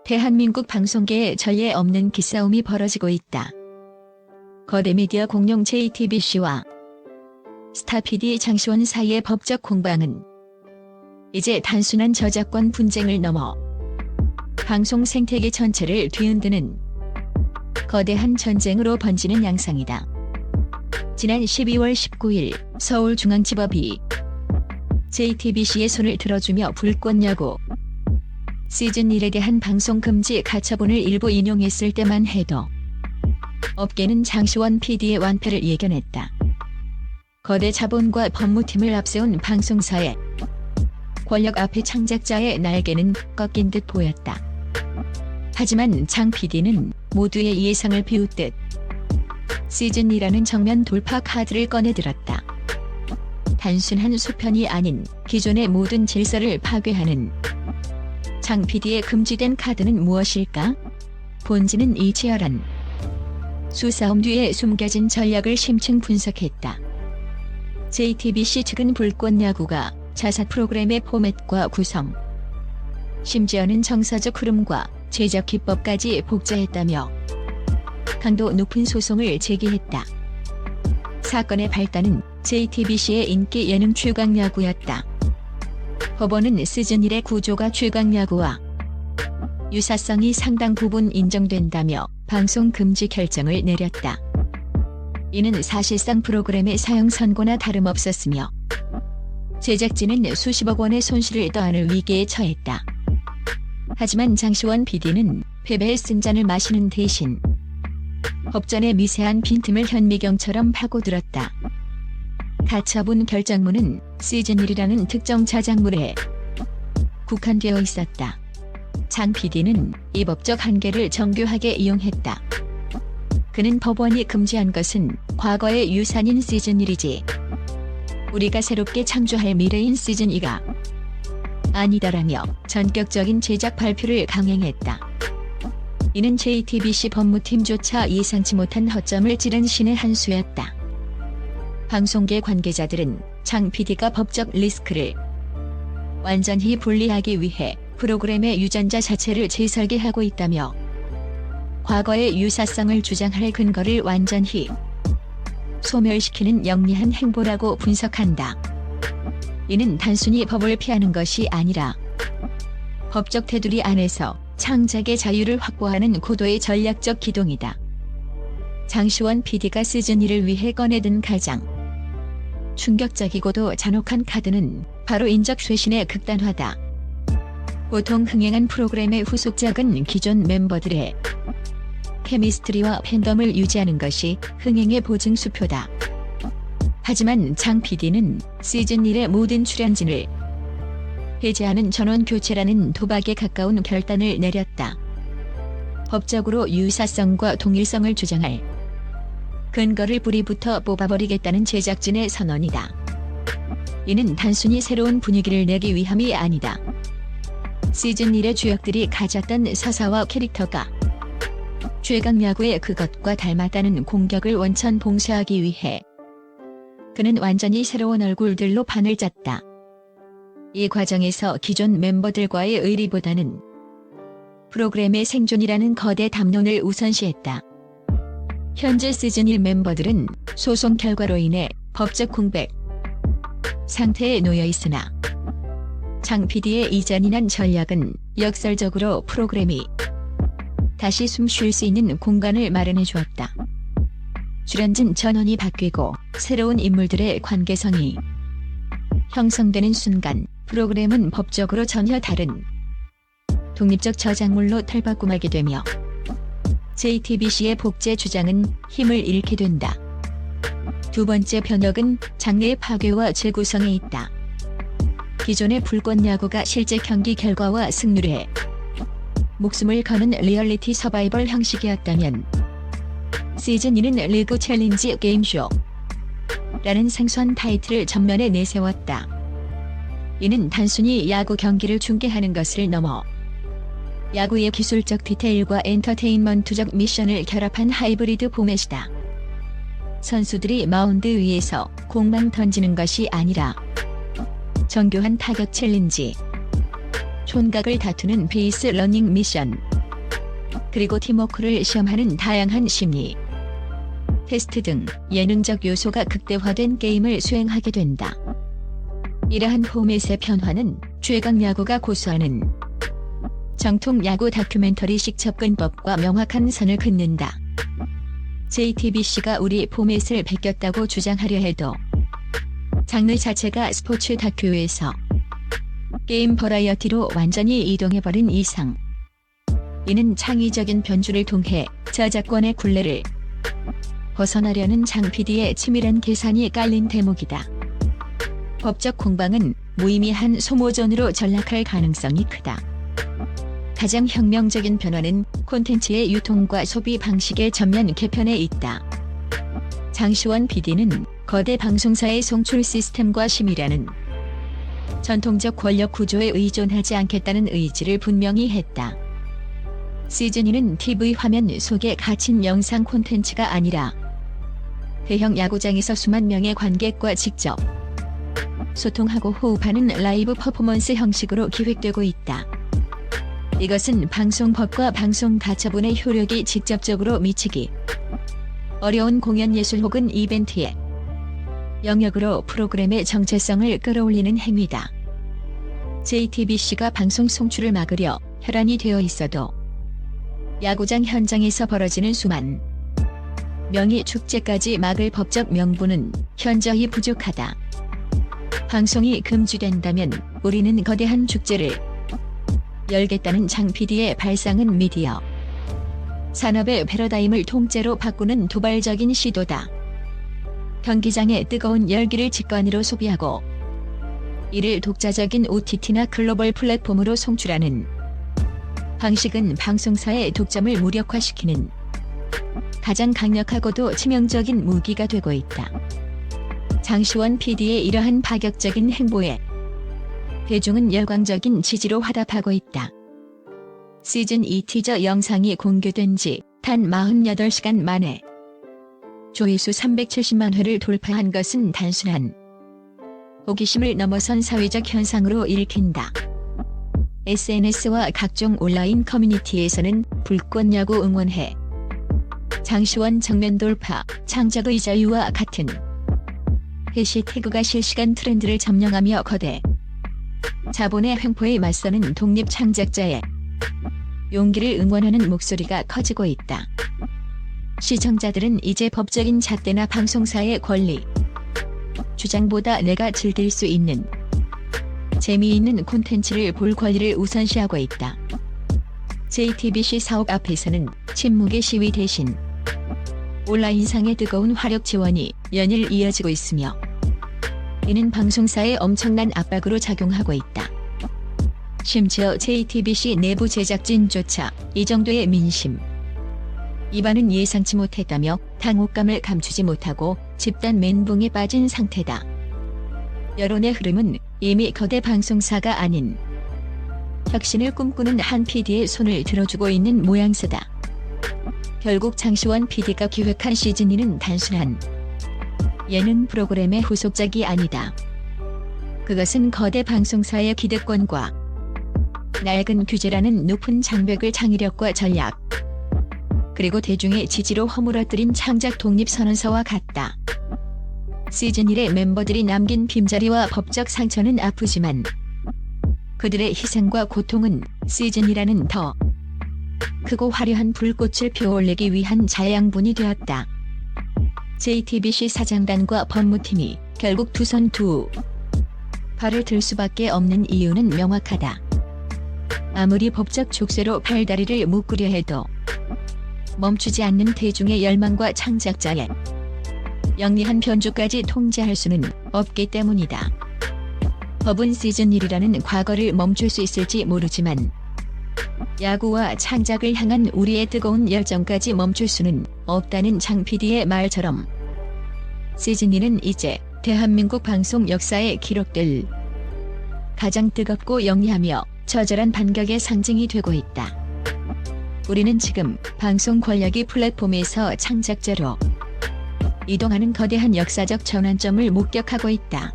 대한민국 방송계에 전례 없는 기싸움이 벌어지고 있다. 거대 미디어 공룡 JTBC와 스타 PD 장시원 사이의 법적 공방은 이제 단순한 저작권 분쟁을 넘어 방송 생태계 전체를 뒤흔드는 거대한 전쟁으로 번지는 양상이다. 지난 12월 19일 서울중앙지법이 JTBC의 손을 들어주며 불꽃야구 시즌 1에 대한 방송 금지 가처분을 일부 인용했을 때만 해도 업계는 장시원 PD의 완패를 예견했다. 거대 자본과 법무팀을 앞세운 방송사의 권력 앞에 창작자의 날개는 꺾인 듯 보였다. 하지만 장 PD는 모두의 예상을 비웃듯 시즌 2라는 정면 돌파 카드를 꺼내들었다. 단순한 소편이 아닌 기존의 모든 질서를 파괴하는 장 PD의 금지된 카드는 무엇일까? 본지는 이 치열한 수싸움 뒤에 숨겨진 전략을 심층 분석했다. JTBC 측은 불꽃야구가 자사 프로그램의 포맷과 구성, 심지어는 정서적 흐름과 제작 기법까지 복제했다며 강도 높은 소송을 제기했다. 사건의 발단은 JTBC의 인기 예능 최강야구였다. 법원은 시즌 1의 구조가 최강야구와 유사성이 상당 부분 인정된다며 방송 금지 결정을 내렸다. 이는 사실상 프로그램의 사형 선고나 다름없었으며 제작진은 수십억 원의 손실을 떠안을 위기에 처했다. 하지만 장시원 PD는 패배의 쓴잔을 마시는 대신 법전의 미세한 빈틈을 현미경처럼 파고들었다. 가처분 결정문은 시즌 1이라는 특정 자작물에 국한되어 있었다. 장 PD는 이 법적 한계를 정교하게 이용했다. 그는 법원이 금지한 것은 과거의 유산인 시즌 1이지 우리가 새롭게 창조할 미래인 시즌 2가 아니다라며 전격적인 제작 발표를 강행했다. 이는 JTBC 법무팀조차 예상치 못한 허점을 찌른 신의 한 수였다. 방송계 관계자들은 장 PD가 법적 리스크를 완전히 분리하기 위해 프로그램의 유전자 자체를 재설계하고 있다며 과거의 유사성을 주장할 근거를 완전히 소멸시키는 영리한 행보라고 분석한다. 이는 단순히 법을 피하는 것이 아니라 법적 테두리 안에서 창작의 자유를 확보하는 고도의 전략적 기동이다. 장시원 PD가 시즌 2를 위해 꺼내든 가장 충격적이고도 잔혹한 카드는 바로 인적 쇄신의 극단화다. 보통 흥행한 프로그램의 후속작은 기존 멤버들의 케미스트리와 팬덤을 유지하는 것이 흥행의 보증수표다. 하지만 장 PD는 시즌 1의 모든 출연진을 해제하는 전원 교체라는 도박에 가까운 결단을 내렸다. 법적으로 유사성과 동일성을 주장할 근거를 뿌리부터 뽑아버리겠다는 제작진의 선언이다. 이는 단순히 새로운 분위기를 내기 위함이 아니다. 시즌 1의 주역들이 가졌던 서사와 캐릭터가 최강야구의 그것과 닮았다는 공격을 원천 봉쇄하기 위해 그는 완전히 새로운 얼굴들로 판을 짰다. 이 과정에서 기존 멤버들과의 의리보다는 프로그램의 생존이라는 거대 담론을 우선시했다. 현재 시즌 1 멤버들은 소송 결과로 인해 법적 공백 상태에 놓여 있으나 장 PD의 이 잔인한 전략은 역설적으로 프로그램이 다시 숨 쉴 수 있는 공간을 마련해 주었다. 출연진 전원이 바뀌고 새로운 인물들의 관계성이 형성되는 순간 프로그램은 법적으로 전혀 다른 독립적 저작물로 탈바꿈 하게 되며 JTBC의 복제 주장은 힘을 잃게 된다. 두 번째 변혁은 장르의 파괴와 재구성에 있다. 기존의 불꽃야구가 실제 경기 결과와 승률에 목숨을 거는 리얼리티 서바이벌 형식이었다면 시즌 2는 리그 챌린지 게임쇼 라는 생소한 타이틀을 전면에 내세웠다. 이는 단순히 야구 경기를 중계하는 것을 넘어 야구의 기술적 디테일과 엔터테인먼트적 미션을 결합한 하이브리드 포맷이다. 선수들이 마운드 위에서 공만 던지는 것이 아니라 정교한 타격 챌린지, 촌각을 다투는 베이스 러닝 미션, 그리고 팀워크를 시험하는 다양한 심리 테스트 등 예능적 요소가 극대화된 게임을 수행하게 된다. 이러한 포맷의 변화는 최강 야구가 고수하는 정통 야구 다큐멘터리식 접근법과 명확한 선을 긋는다. JTBC가 우리 포맷을 베꼈다고 주장하려 해도 장르 자체가 스포츠 다큐에서 게임 버라이어티로 완전히 이동해버린 이상, 이는 창의적인 변주를 통해 저작권의 굴레를 벗어나려는 장 PD의 치밀한 계산이 깔린 대목이다. 법적 공방은 무의미한 소모전으로 전락할 가능성이 크다. 가장 혁명적인 변화는 콘텐츠의 유통과 소비 방식의 전면 개편에 있다. 장시원 PD는 거대 방송사의 송출 시스템과 심의라는 전통적 권력 구조에 의존하지 않겠다는 의지를 분명히 했다. 시즌2는 TV 화면 속에 갇힌 영상 콘텐츠가 아니라 대형 야구장에서 수만 명의 관객과 직접 소통하고 호흡하는 라이브 퍼포먼스 형식으로 기획되고 있다. 이것은 방송법과 방송 가처분의 효력이 직접적으로 미치기 어려운 공연 예술 혹은 이벤트의 영역으로 프로그램의 정체성을 끌어올리는 행위다. JTBC가 방송 송출을 막으려 혈안이 되어 있어도 야구장 현장에서 벌어지는 수만 명의 축제까지 막을 법적 명분은 현저히 부족하다. 방송이 금지된다면 우리는 거대한 축제를 열겠다는 장 PD의 발상은 미디어 산업의 패러다임을 통째로 바꾸는 도발적인 시도다. 경기장의 뜨거운 열기를 직관으로 소비하고 이를 독자적인 OTT나 글로벌 플랫폼으로 송출하는 방식은 방송사의 독점을 무력화시키는 가장 강력하고도 치명적인 무기가 되고 있다. 장시원 PD의 이러한 파격적인 행보에 대중은 열광적인 지지로 화답하고 있다. 시즌2 티저 영상이 공개된 지 단 48시간 만에 조회수 370만 회를 돌파한 것은 단순한 호기심을 넘어선 사회적 현상으로 읽힌다. SNS와 각종 온라인 커뮤니티에서는 불꽃 야구 응원해, 장시원 정면 돌파, 창작의 자유와 같은 해시태그가 실시간 트렌드를 점령하며 거대 자본의 횡포에 맞서는 독립 창작자의 용기를 응원하는 목소리가 커지고 있다. 시청자들은 이제 법적인 잣대나 방송사의 권리 주장보다 내가 즐길 수 있는 재미있는 콘텐츠를 볼 권리를 우선시하고 있다. JTBC 사옥 앞에서는 침묵의 시위 대신 온라인상의 뜨거운 화력 지원이 연일 이어지고 있으며 이는 방송사의 엄청난 압박으로 작용하고 있다. 심지어 JTBC 내부 제작진조차 이 정도의 민심 이반은 예상치 못했다며 당혹감을 감추지 못하고 집단 멘붕에 빠진 상태다. 여론의 흐름은 이미 거대 방송사가 아닌 혁신을 꿈꾸는 한 PD의 손을 들어주고 있는 모양새다. 결국 장시원 PD가 기획한 시즌2는 단순한 예능 프로그램의 후속작이 아니다. 그것은 거대 방송사의 기득권과 낡은 규제라는 높은 장벽을 창의력과 전략 그리고 대중의 지지로 허물어뜨린 창작 독립선언서와 같다. 시즌1의 멤버들이 남긴 빈자리와 법적 상처는 아프지만 그들의 희생과 고통은 시즌이라는 더 크고 화려한 불꽃을 피워올리기 위한 자양분이 되었다. JTBC 사장단과 법무팀이 결국 두 손 두 발을 들 수밖에 없는 이유는 명확하다. 아무리 법적 족쇄로 팔다리를 묶으려 해도 멈추지 않는 대중의 열망과 창작자의 영리한 변주까지 통제할 수는 없기 때문이다. 법은 시즌1이라는 과거를 멈출 수 있을지 모르지만 야구와 창작을 향한 우리의 뜨거운 열정까지 멈출 수는 없다는 장 PD의 말처럼 시즌2는 이제 대한민국 방송 역사에 기록될 가장 뜨겁고 영리하며 처절한 반격의 상징이 되고 있다. 우리는 지금 방송 권력이 플랫폼에서 창작자로 이동하는 거대한 역사적 전환점을 목격하고 있다.